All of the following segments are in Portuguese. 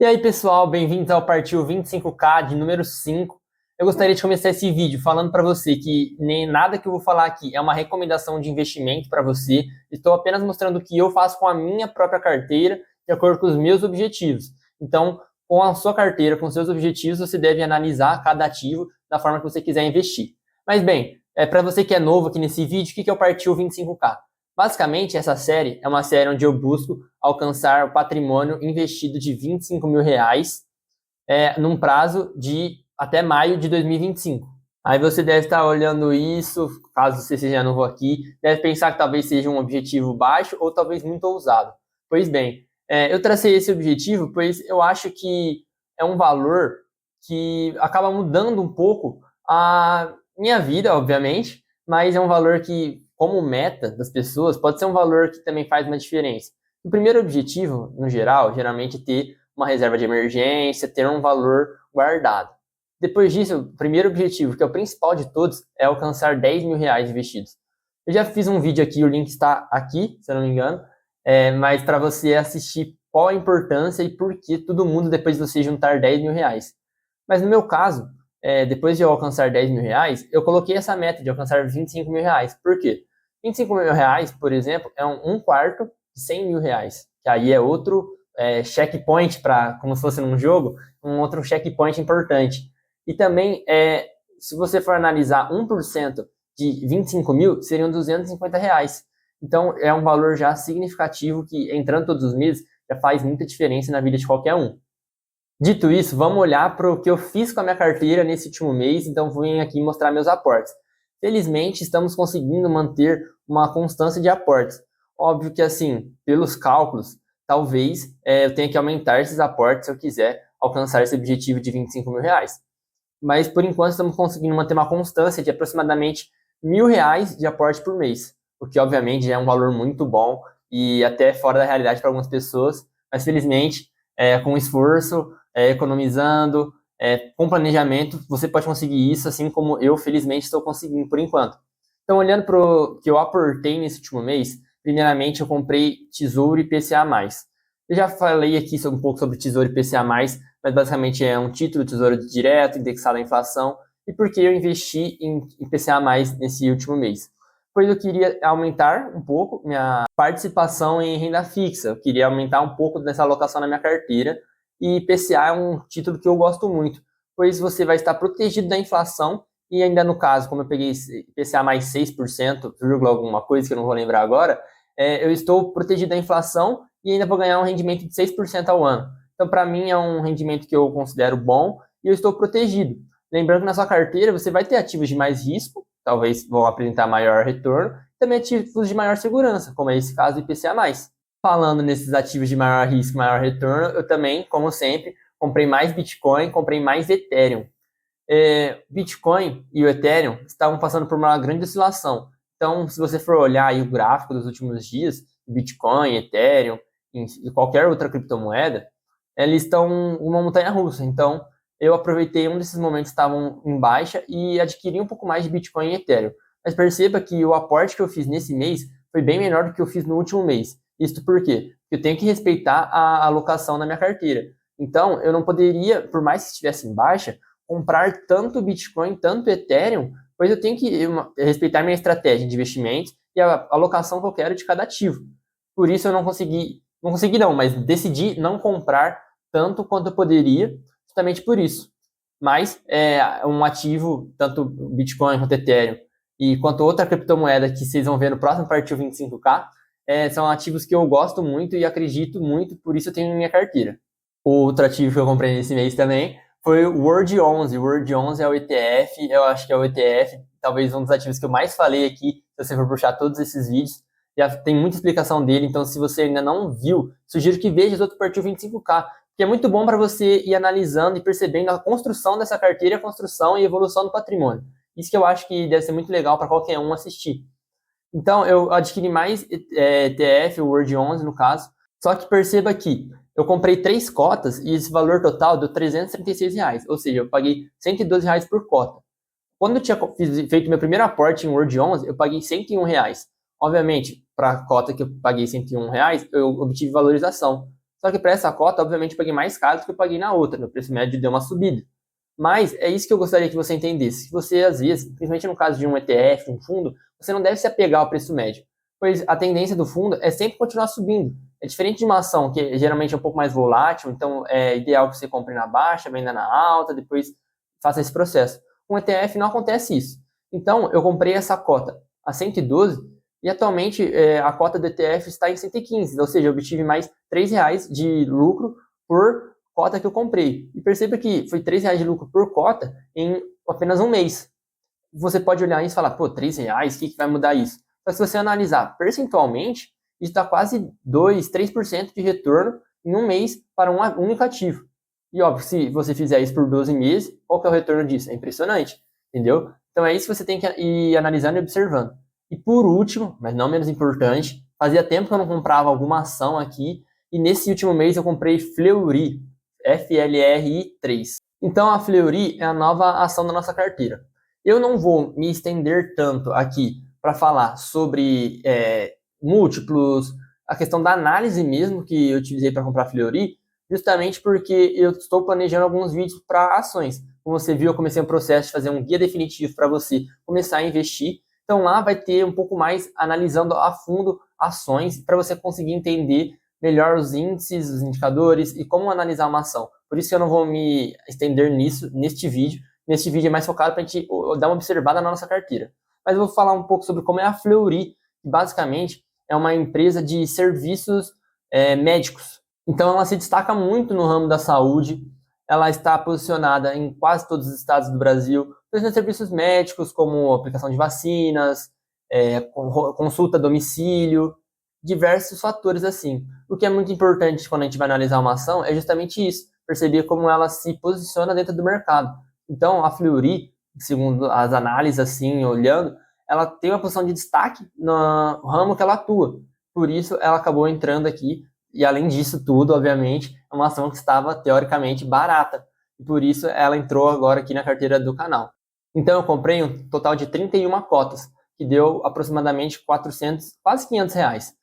E aí, pessoal, bem-vindos ao Partiu 25K de número 5. Eu gostaria de começar esse vídeo falando para você que nem nada que eu vou falar aqui é uma recomendação de investimento para você. Estou apenas mostrando o que eu faço com a minha própria carteira, de acordo com os meus objetivos. Então, com a sua carteira, com seus objetivos, você deve analisar cada ativo da forma que você quiser investir. Mas bem, para você que é novo aqui nesse vídeo, o que é o Partiu 25K? Basicamente, essa série é uma série onde eu busco alcançar o patrimônio investido de R$ 25.000 num prazo de até maio de 2025. Aí você deve estar olhando isso, caso você seja novo aqui, deve pensar que talvez seja um objetivo baixo ou talvez muito ousado. Pois bem, eu tracei esse objetivo pois eu acho que é um valor que acaba mudando um pouco a minha vida, obviamente, mas é um valor que, como meta das pessoas, pode ser um valor que também faz uma diferença. O primeiro objetivo, no geral, geralmente é ter uma reserva de emergência, ter um valor guardado. Depois disso, o primeiro objetivo, que é o principal de todos, é alcançar R$ 10.000 investidos. Eu já fiz um vídeo aqui, o link está aqui, se eu não me engano, mas para você assistir qual a importância e por que todo mundo depois de você juntar R$ 10.000. Mas no meu caso, depois de eu alcançar R$ 10.000, eu coloquei essa meta de alcançar R$ 25.000. Por quê? R$ 25.000, por exemplo, é um quarto de R$ 100.000, que aí é outro checkpoint para, como se fosse num jogo, um outro checkpoint importante. E também, se você for analisar 1% de 25 mil, seriam R$ 250. Então, é um valor já significativo que, entrando todos os meses, já faz muita diferença na vida de qualquer um. Dito isso, vamos olhar para o que eu fiz com a minha carteira nesse último mês, então vou aqui mostrar meus aportes. Felizmente, estamos conseguindo manter uma constância de aportes. Óbvio que, assim, pelos cálculos, talvez eu tenha que aumentar esses aportes se eu quiser alcançar esse objetivo de R$ 25.000. Mas, por enquanto, estamos conseguindo manter uma constância de aproximadamente R$ 1.000 de aporte por mês, o que, obviamente, já é um valor muito bom e até fora da realidade para algumas pessoas, mas, felizmente, com esforço, economizando, com planejamento, você pode conseguir isso, assim como eu, felizmente, estou conseguindo por enquanto. Então, olhando para o que eu aportei nesse último mês, primeiramente eu comprei Tesouro e PCA+. Eu já falei aqui um pouco sobre Tesouro e PCA+, mas basicamente é um título de Tesouro Direto, indexado à inflação, e por que eu investi em PCA+, nesse último mês? Pois eu queria aumentar um pouco minha participação em renda fixa, eu queria aumentar um pouco dessa alocação na minha carteira, e PCA é um título que eu gosto muito, pois você vai estar protegido da inflação, e ainda no caso, como eu peguei PCA mais 6%, vírgula alguma coisa que eu não vou lembrar agora, eu estou protegido da inflação e ainda vou ganhar um rendimento de 6% ao ano. Então, para mim, é um rendimento que eu considero bom e eu estou protegido. Lembrando que na sua carteira você vai ter ativos de mais risco, talvez vão apresentar maior retorno, e também ativos de maior segurança, como é esse caso do IPCA+. Falando nesses ativos de maior risco, maior retorno, eu também, como sempre, comprei mais Bitcoin, comprei mais Ethereum. Bitcoin e o Ethereum estavam passando por uma grande oscilação. Então, se você for olhar aí o gráfico dos últimos dias, Bitcoin, Ethereum e qualquer outra criptomoeda, eles estão uma montanha-russa. Então, eu aproveitei um desses momentos que estavam em baixa e adquiri um pouco mais de Bitcoin e Ethereum. Mas perceba que o aporte que eu fiz nesse mês foi bem menor do que eu fiz no último mês. Isso por quê? Porque eu tenho que respeitar a alocação na minha carteira. Então, eu não poderia, por mais que estivesse em baixa, comprar tanto Bitcoin, tanto Ethereum, pois eu tenho que respeitar minha estratégia de investimento e a alocação que eu quero de cada ativo. Por isso eu não consegui não, mas decidi não comprar tanto quanto eu poderia, justamente por isso. Mas um ativo, tanto Bitcoin quanto Ethereum, e quanto outra criptomoeda que vocês vão ver no próximo Partiu 25K, são ativos que eu gosto muito e acredito muito, por isso eu tenho em minha carteira. O outro ativo que eu comprei nesse mês também foi o Word 11. O Word 11 é o ETF, eu acho que é o ETF, talvez um dos ativos que eu mais falei aqui, se você for puxar todos esses vídeos. Já tem muita explicação dele, então se você ainda não viu, sugiro que veja os outros Partiu 25K, que é muito bom para você ir analisando e percebendo a construção dessa carteira, a construção e evolução do patrimônio. Isso que eu acho que deve ser muito legal para qualquer um assistir. Então, eu adquiri mais ETF, o Word 11 no caso, só que perceba que eu comprei 3 cotas e esse valor total deu R$ 336, ou seja, eu paguei R$ 112 por cota. Quando eu tinha feito meu primeiro aporte em Word 11, eu paguei R$ 101. Obviamente, para a cota que eu paguei R$ 101, eu obtive valorização. Só que para essa cota, obviamente, eu paguei mais caro do que eu paguei na outra. Meu preço médio deu uma subida. Mas é isso que eu gostaria que você entendesse. Que você, às vezes, principalmente no caso de um ETF, um fundo, você não deve se apegar ao preço médio. Pois a tendência do fundo é sempre continuar subindo. É diferente de uma ação que geralmente é um pouco mais volátil, então é ideal que você compre na baixa, venda na alta, depois faça esse processo. Com o ETF não acontece isso. Então eu comprei essa cota a 112 e atualmente a cota do ETF está em 115, ou seja, eu obtive mais R$ 3 de lucro por cota que eu comprei. E perceba que foi R$ 3 de lucro por cota em apenas um mês. Você pode olhar isso e falar, pô, R$ 3, o que vai mudar isso? Mas se você analisar percentualmente, isso dá quase 2, 3% de retorno em um mês para um único ativo. E óbvio, se você fizer isso por 12 meses, qual que é o retorno disso? É impressionante, entendeu? Então é isso que você tem que ir analisando e observando. E por último, mas não menos importante, fazia tempo que eu não comprava alguma ação aqui, e nesse último mês eu comprei Fleury, FLRI3. Então a Fleury é a nova ação da nossa carteira. Eu não vou me estender tanto aqui para falar sobre múltiplos, a questão da análise mesmo que eu utilizei para comprar Fleury, justamente porque eu estou planejando alguns vídeos para ações. Como você viu, eu comecei um processo de fazer um guia definitivo para você começar a investir. Então lá vai ter um pouco mais analisando a fundo ações para você conseguir entender melhor os índices, os indicadores e como analisar uma ação. Por isso que eu não vou me estender nisso neste vídeo. Neste vídeo é mais focado para a gente dar uma observada na nossa carteira. Mas eu vou falar um pouco sobre como é a Fleury, que basicamente é uma empresa de serviços médicos. Então ela se destaca muito no ramo da saúde, ela está posicionada em quase todos os estados do Brasil, prestando serviços médicos como aplicação de vacinas, consulta a domicílio, diversos fatores assim. O que é muito importante quando a gente vai analisar uma ação é justamente isso, perceber como ela se posiciona dentro do mercado. Então a Fleury, segundo as análises assim, olhando, ela tem uma posição de destaque no ramo que ela atua. Por isso ela acabou entrando aqui. E além disso tudo, obviamente, é uma ação que estava teoricamente barata. E por isso ela entrou agora aqui na carteira do canal. Então eu comprei um total de 31 cotas, que deu aproximadamente 400, quase R$ 500.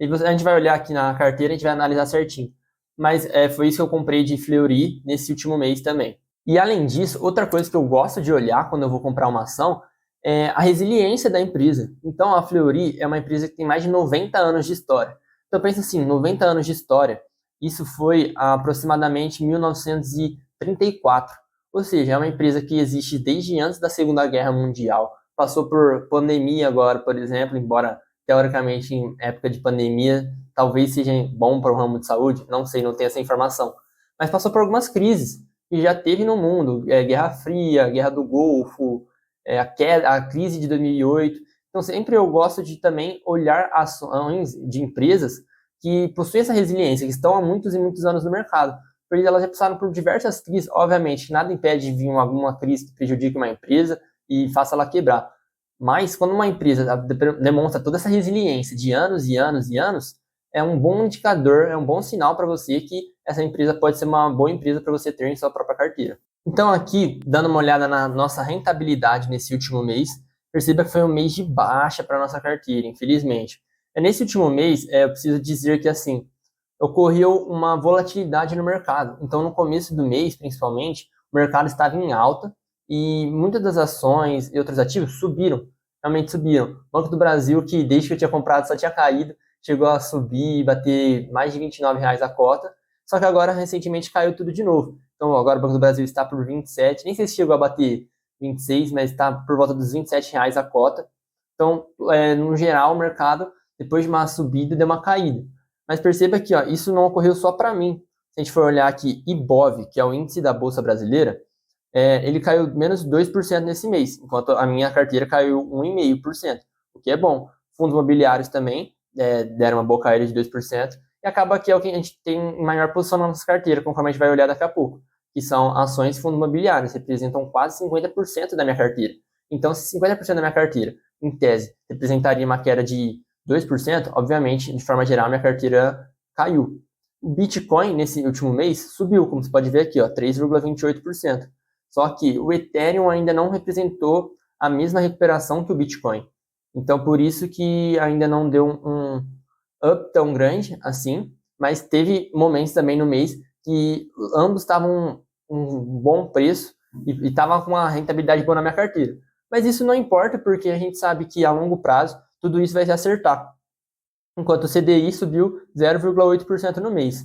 E a gente vai olhar aqui na carteira, a gente vai analisar certinho. Mas foi isso que eu comprei de Fleury nesse último mês também. E além disso, outra coisa que eu gosto de olhar quando eu vou comprar uma ação é a resiliência da empresa. Então a Fleury é uma empresa que tem mais de 90 anos de história. Então pensa assim, 90 anos de história, isso foi aproximadamente 1934. Ou seja, é uma empresa que existe desde antes da Segunda Guerra Mundial. Passou por pandemia agora, por exemplo, embora teoricamente em época de pandemia talvez seja bom para o ramo de saúde, não sei, não tenho essa informação. Mas passou por algumas crises que já teve no mundo, Guerra Fria, Guerra do Golfo, a crise de 2008. Então, sempre eu gosto de também olhar ações de empresas que possuem essa resiliência, que estão há muitos e muitos anos no mercado. Porque elas já passaram por diversas crises, obviamente, nada impede de vir alguma crise que prejudique uma empresa e faça ela quebrar. Mas, quando uma empresa demonstra toda essa resiliência de anos e anos e anos, é um bom indicador, é um bom sinal para você que essa empresa pode ser uma boa empresa para você ter em sua própria carteira. Então, aqui, dando uma olhada na nossa rentabilidade nesse último mês, perceba que foi um mês de baixa para a nossa carteira, infelizmente. Nesse último mês, eu preciso dizer que, assim, ocorreu uma volatilidade no mercado. Então, no começo do mês, principalmente, o mercado estava em alta e muitas das ações e outros ativos subiram, realmente subiram. O Banco do Brasil, que desde que eu tinha comprado só tinha caído, chegou a subir, bater mais de R$ 29 a cota, só que agora, recentemente, caiu tudo de novo. Então, agora o Banco do Brasil está por 27, nem sei se chegou a bater 26, mas está por volta dos R$ 27 a cota. Então, no geral, o mercado, depois de uma subida, deu uma caída. Mas perceba que isso não ocorreu só para mim. Se a gente for olhar aqui, IBOV, que é o índice da Bolsa Brasileira, ele caiu menos 2% nesse mês, enquanto a minha carteira caiu 1,5%, o que é bom. Fundos imobiliários também deram uma boa caída de 2%, e acaba que é o que a gente tem em maior posição na nossa carteira, conforme a gente vai olhar daqui a pouco, que são ações e fundos imobiliários, representam quase 50% da minha carteira. Então, se 50% da minha carteira, em tese, representaria uma queda de 2%, obviamente, de forma geral, minha carteira caiu. O Bitcoin, nesse último mês, subiu, como você pode ver aqui, 3,28%. Só que o Ethereum ainda não representou a mesma recuperação que o Bitcoin. Então, por isso que ainda não deu um up tão grande assim, mas teve momentos também no mês que ambos estavam um bom preço e estavam com uma rentabilidade boa na minha carteira. Mas isso não importa, porque a gente sabe que a longo prazo tudo isso vai se acertar. Enquanto o CDI subiu 0,8% no mês.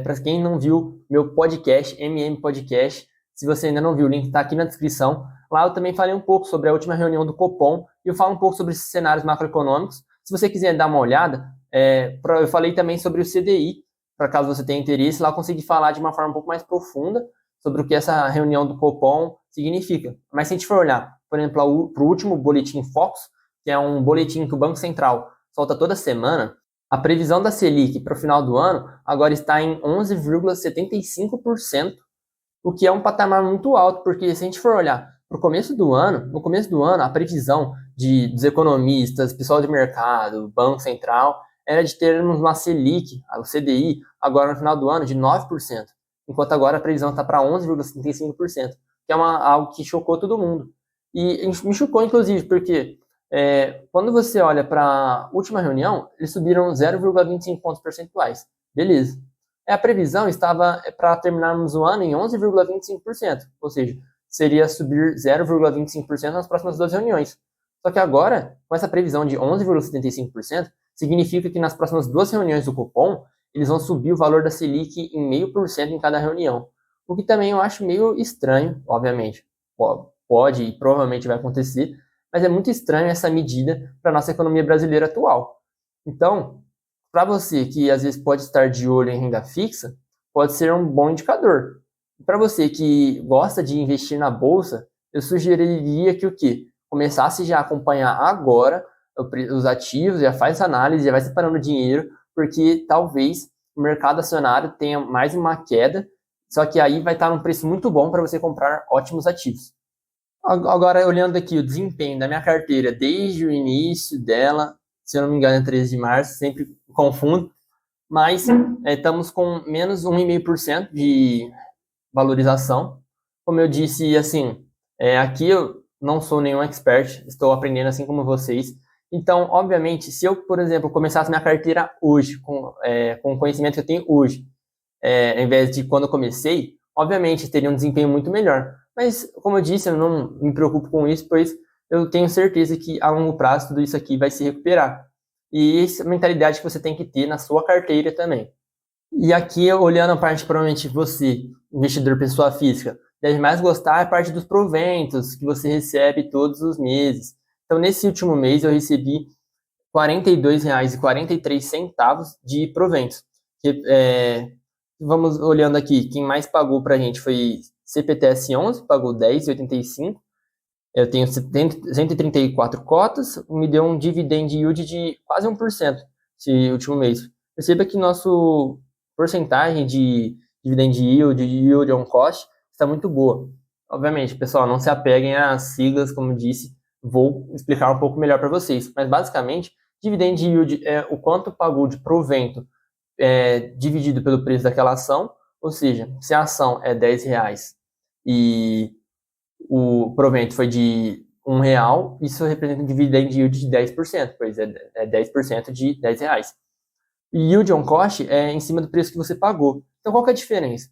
Para quem não viu meu podcast, MM Podcast, se você ainda não viu, o link está aqui na descrição. Lá eu também falei um pouco sobre a última reunião do Copom e eu falo um pouco sobre esses cenários macroeconômicos. Se você quiser dar uma olhada, eu falei também sobre o CDI, para caso você tenha interesse, lá eu consegui falar de uma forma um pouco mais profunda sobre o que essa reunião do Copom significa. Mas se a gente for olhar, por exemplo, para o último boletim Focus, que é um boletim que o Banco Central solta toda semana, a previsão da Selic para o final do ano agora está em 11,75%, o que é um patamar muito alto, porque se a gente for olhar para o começo do ano, no começo do ano, a previsão dos economistas, pessoal de mercado, Banco Central, era de termos uma Selic, o CDI, agora no final do ano, de 9%, enquanto agora a previsão está para 11,75%, que é algo que chocou todo mundo. E me chocou, inclusive, porque quando você olha para a última reunião, eles subiram 0,25 pontos percentuais. Beleza. A previsão estava para terminarmos o ano em 11,25%, ou seja, seria subir 0,25% nas próximas duas reuniões. Só que agora, com essa previsão de 11,75%, significa que nas próximas duas reuniões do Copom, eles vão subir o valor da Selic em 0,5% em cada reunião. O que também eu acho meio estranho, obviamente. Pode e provavelmente vai acontecer, mas é muito estranho essa medida para a nossa economia brasileira atual. Então, para você que às vezes pode estar de olho em renda fixa, pode ser um bom indicador. Para você que gosta de investir na bolsa, eu sugeriria que o quê? Começasse já a acompanhar agora os ativos, já faz análise, já vai separando dinheiro, porque talvez o mercado acionário tenha mais uma queda, só que aí vai estar num preço muito bom para você comprar ótimos ativos. Agora, olhando aqui o desempenho da minha carteira desde o início dela, se eu não me engano é 13 de março, sempre confundo, mas estamos com menos 1,5% de valorização. Como eu disse, assim, aqui eu não sou nenhum expert, estou aprendendo assim como vocês. Então, obviamente, se eu, por exemplo, começasse minha carteira hoje, com o conhecimento que eu tenho hoje, ao invés de quando eu comecei, obviamente teria um desempenho muito melhor. Mas, como eu disse, eu não me preocupo com isso, pois eu tenho certeza que a longo prazo tudo isso aqui vai se recuperar. E essa é a mentalidade que você tem que ter na sua carteira também. E aqui, olhando a parte, provavelmente você, investidor pessoa física, deve mais gostar a parte dos proventos que você recebe todos os meses. Então, nesse último mês, eu recebi R$ 42,43 de proventos. Vamos olhando aqui, quem mais pagou para a gente foi CPTS 11, pagou R$10,85. Eu tenho 134 cotas, me deu um dividend yield de quase 1% esse último mês. Perceba que nosso porcentagem de dividend yield on cost, está muito boa. Obviamente, pessoal, não se apeguem às siglas, como disse, vou explicar um pouco melhor para vocês. Mas, basicamente, dividend yield é o quanto pagou de provento dividido pelo preço daquela ação, ou seja, se a ação é R$10 e o provento foi de R$1, isso representa um dividend yield de 10%, pois é 10% de R$10. E yield on cost é em cima do preço que você pagou. Então, qual que é a diferença?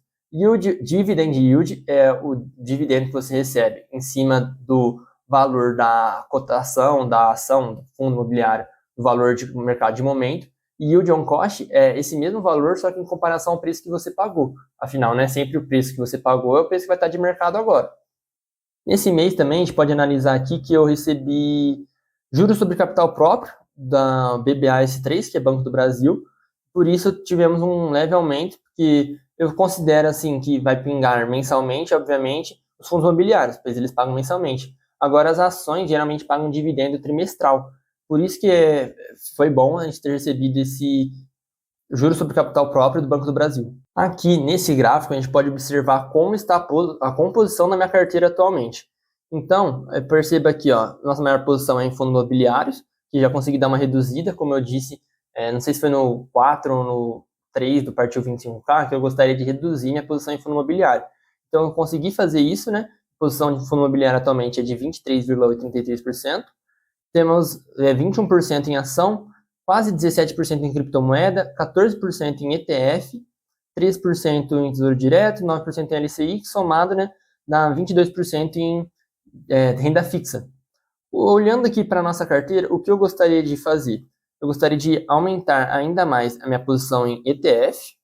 Dividend yield é o dividendo que você recebe em cima do valor da cotação, da ação, do fundo imobiliário, do valor de mercado de momento. E yield on cost é esse mesmo valor, só que em comparação ao preço que você pagou. Afinal, né, sempre o preço que você pagou é o preço que vai estar de mercado agora. Nesse mês também, a gente pode analisar aqui que eu recebi juros sobre capital próprio da BBAS3, que é Banco do Brasil. Por isso, tivemos um leve aumento, porque eu considero assim que vai pingar mensalmente, obviamente, os fundos imobiliários, pois eles pagam mensalmente. Agora, as ações geralmente pagam dividendo trimestral. Por isso que foi bom a gente ter recebido esse juros sobre capital próprio do Banco do Brasil. Aqui, nesse gráfico, a gente pode observar como está a composição da minha carteira atualmente. Então, perceba aqui, ó, nossa maior posição é em fundos imobiliários, que já consegui dar uma reduzida, como eu disse, não sei se foi no 4 ou no 3 do Partiu 25K, que eu gostaria de reduzir minha posição em fundo imobiliário. Então, eu consegui fazer isso, né? A posição de fundo imobiliário atualmente é de 23,83%. Temos 21% em ação, quase 17% em criptomoeda, 14% em ETF, 3% em Tesouro Direto, 9% em LCI, que somado, né, dá 22% em renda fixa. Olhando aqui para a nossa carteira, o que eu gostaria de fazer? Eu gostaria de aumentar ainda mais a minha posição em ETF,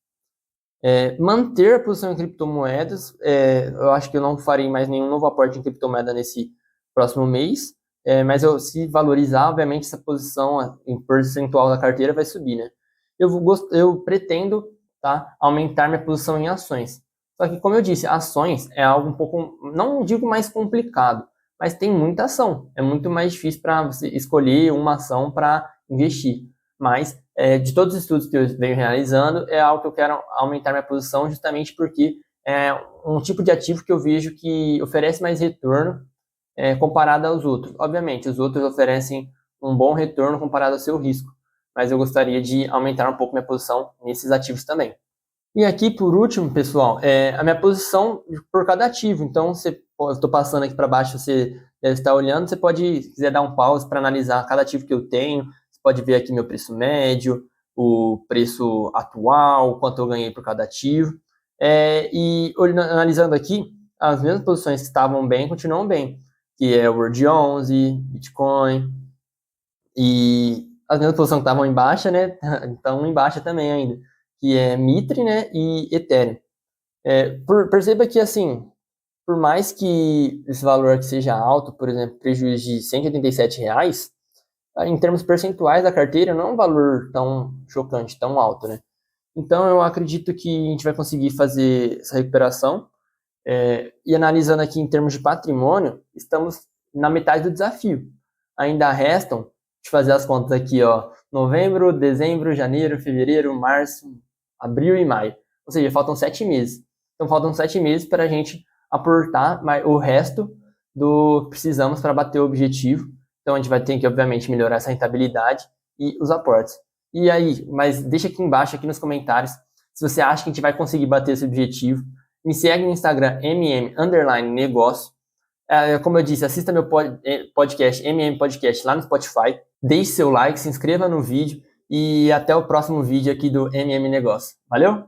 manter a posição em criptomoedas. Eu acho que eu não farei mais nenhum novo aporte em criptomoeda nesse próximo mês, mas se valorizar, obviamente, essa posição em percentual da carteira vai subir, né? Eu pretendo, tá, aumentar minha posição em ações. Só que, como eu disse, ações é algo um pouco, não digo mais complicado, mas tem muita ação. É muito mais difícil para você escolher uma ação para investir. Mas, de todos os estudos que eu venho realizando, é algo que eu quero aumentar minha posição justamente porque é um tipo de ativo que eu vejo que oferece mais retorno comparado aos outros. Obviamente, os outros oferecem um bom retorno comparado ao seu risco, mas eu gostaria de aumentar um pouco minha posição nesses ativos também. E aqui, por último, pessoal, a minha posição por cada ativo. Então, eu estou passando aqui para baixo, você deve estar olhando, você pode, se quiser dar um pause para analisar cada ativo que eu tenho, você pode ver aqui meu preço médio, o preço atual, quanto eu ganhei por cada ativo. E analisando aqui, as mesmas posições que estavam bem, continuam bem, que é o Word 11, Bitcoin, e as mesmas posições que estavam em baixa, né, estão em baixa também ainda, que é Mitre, né, e Ethereum. Perceba que, assim, por mais que esse valor aqui seja alto, por exemplo, prejuízo de R$ 187, em termos percentuais da carteira, não é um valor tão chocante, tão alto, né? Então, eu acredito que a gente vai conseguir fazer essa recuperação. E analisando aqui em termos de patrimônio, estamos na metade do desafio. Ainda restam, deixa eu fazer as contas aqui, ó, novembro, dezembro, janeiro, fevereiro, março, abril e maio. Ou seja, faltam 7 meses. Então, faltam 7 meses para a gente aportar o resto do que precisamos para bater o objetivo. Então, a gente vai ter que, obviamente, melhorar essa rentabilidade e os aportes. E aí, mas deixa aqui embaixo, aqui nos comentários, se você acha que a gente vai conseguir bater esse objetivo. Me segue no Instagram, mm_negócio. Como eu disse, assista meu podcast, MM Podcast, lá no Spotify. Deixe seu like, se inscreva no vídeo e até o próximo vídeo aqui do MM Negócio. Valeu?